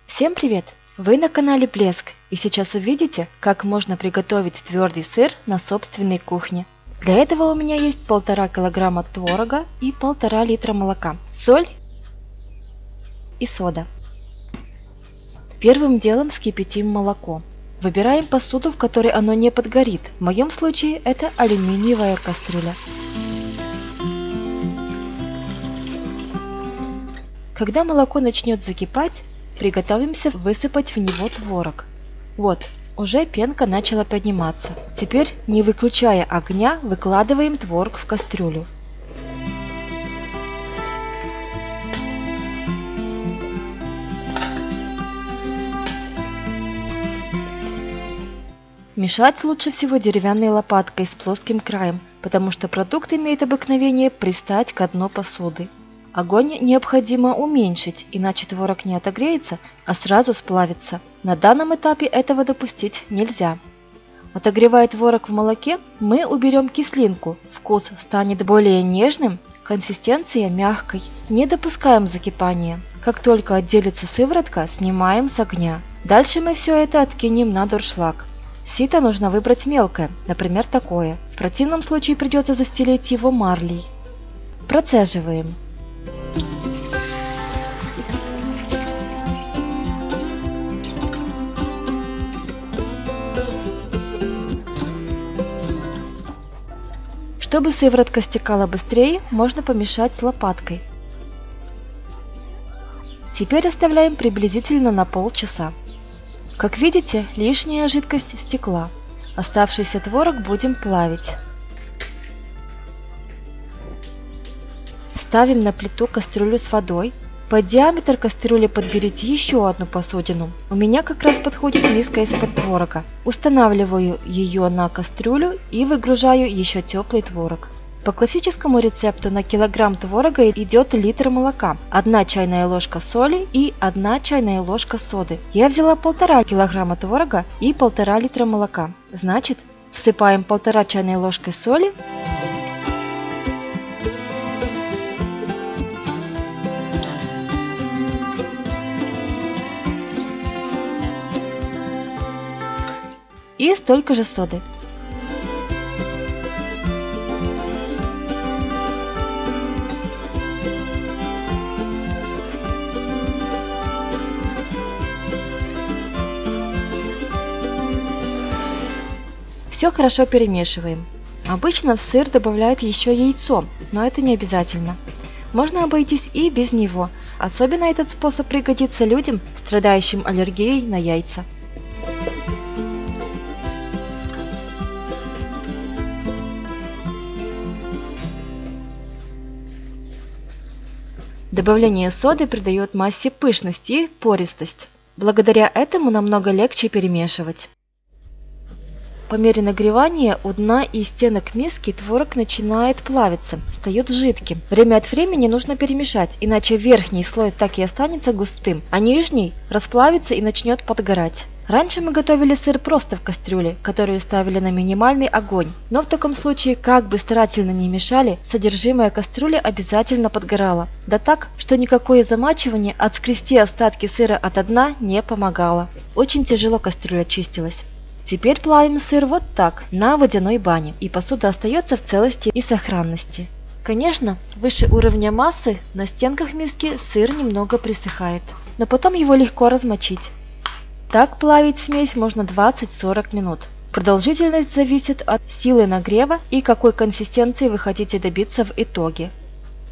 Всем привет! Вы на канале Блеск, и сейчас увидите, как можно приготовить твердый сыр на собственной кухне. Для этого у меня есть 1,5 килограмма творога и 1,5 литра молока, соль и сода. Первым делом вскипятим молоко. Выбираем посуду, в которой оно не подгорит. В моем случае это алюминиевая кастрюля. Когда молоко начнет закипать, приготовимся высыпать в него творог. Вот, уже пенка начала подниматься. Теперь, не выключая огня, выкладываем творог в кастрюлю. Мешать лучше всего деревянной лопаткой с плоским краем, потому что продукт имеет обыкновение пристать к дну посуды. Огонь необходимо уменьшить, иначе творог не отогреется, а сразу сплавится. На данном этапе этого допустить нельзя. Отогревая творог в молоке, мы уберем кислинку, вкус станет более нежным, консистенция мягкой. Не допускаем закипания. Как только отделится сыворотка, снимаем с огня. Дальше мы все это откинем на дуршлаг. Сито нужно выбрать мелкое, например, такое. В противном случае придется застелить его марлей. Процеживаем. Чтобы сыворотка стекала быстрее, можно помешать лопаткой. Теперь оставляем приблизительно на полчаса. Как видите, лишняя жидкость стекла. Оставшийся творог будем плавить. Ставим на плиту кастрюлю с водой. Под диаметр кастрюли подберите еще одну посудину. У меня как раз подходит миска из-под творога. Устанавливаю ее на кастрюлю и выгружаю еще теплый творог. По классическому рецепту на килограмм творога идет литр молока, 1 чайная ложка соли и 1 чайная ложка соды. Я взяла 1,5 килограмма творога и 1,5 литра молока. Значит, всыпаем 1,5 чайной ложкой соли. И столько же соды. Все хорошо перемешиваем. Обычно в сыр добавляют еще яйцо, но это не обязательно. Можно обойтись и без него. Особенно этот способ пригодится людям, страдающим аллергией на яйца. Добавление соды придает массе пышность и пористость. Благодаря этому намного легче перемешивать. По мере нагревания у дна и стенок миски творог начинает плавиться, стает жидким. Время от времени нужно перемешать, иначе верхний слой так и останется густым, а нижний расплавится и начнет подгорать. Раньше мы готовили сыр просто в кастрюле, которую ставили на минимальный огонь, но в таком случае, как бы старательно ни мешали, содержимое кастрюли обязательно подгорало. Да так, что никакое замачивание отскрести остатки сыра от дна не помогало. Очень тяжело кастрюля чистилась. Теперь плавим сыр вот так, на водяной бане, и посуда остается в целости и сохранности. Конечно, выше уровня массы на стенках миски сыр немного присыхает, но потом его легко размочить. Так плавить смесь можно 20-40 минут. Продолжительность зависит от силы нагрева и какой консистенции вы хотите добиться в итоге.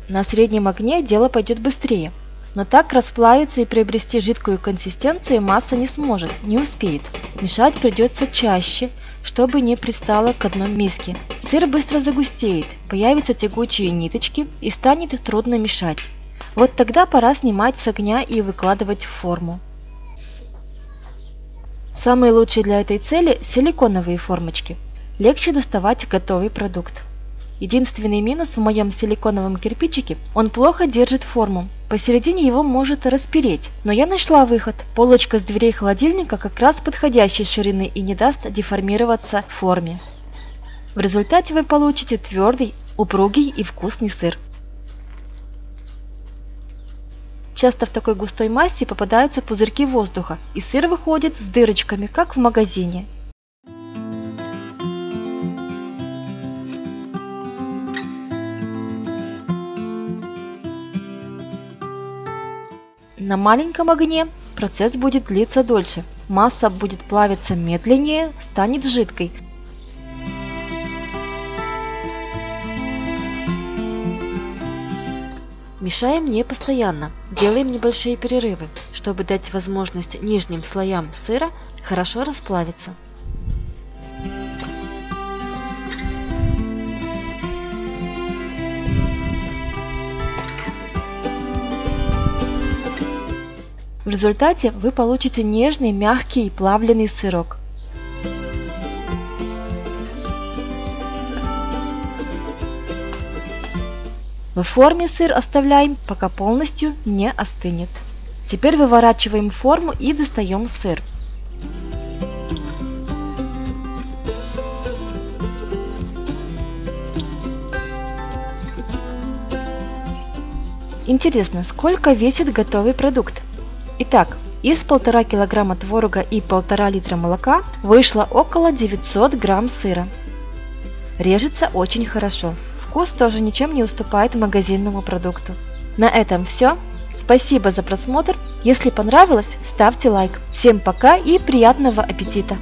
На среднем огне дело пойдет быстрее, но так расплавиться и приобрести жидкую консистенцию масса не сможет, не успеет. Мешать придется чаще, чтобы не пристало к дну миски. Сыр быстро загустеет, появятся тягучие ниточки и станет трудно мешать. Вот тогда пора снимать с огня и выкладывать в форму. Самые лучшие для этой цели силиконовые формочки. Легче доставать готовый продукт. Единственный минус в моем силиконовом кирпичике – он плохо держит форму. Посередине его может распереть, но я нашла выход. Полочка с дверей холодильника как раз подходящей ширины и не даст деформироваться в форме. В результате вы получите твердый, упругий и вкусный сыр. часто в такой густой массе попадаются пузырьки воздуха, и сыр выходит с дырочками, как в магазине. На маленьком огне процесс будет длиться дольше, масса будет плавиться медленнее, станет жидкой. Мешаем не постоянно, делаем небольшие перерывы, чтобы дать возможность нижним слоям сыра хорошо расплавиться. В результате вы получите нежный, мягкий и плавленый сырок. В форме сыр оставляем, пока полностью не остынет. Теперь выворачиваем форму и достаем сыр. Интересно, сколько весит готовый продукт? Итак, из 1,5 килограмма творога и 1,5 литра молока вышло около 900 грамм сыра. Режется очень хорошо. Вкус тоже ничем не уступает магазинному продукту. На этом все. Спасибо за просмотр. Если понравилось, ставьте лайк. Всем пока и приятного аппетита!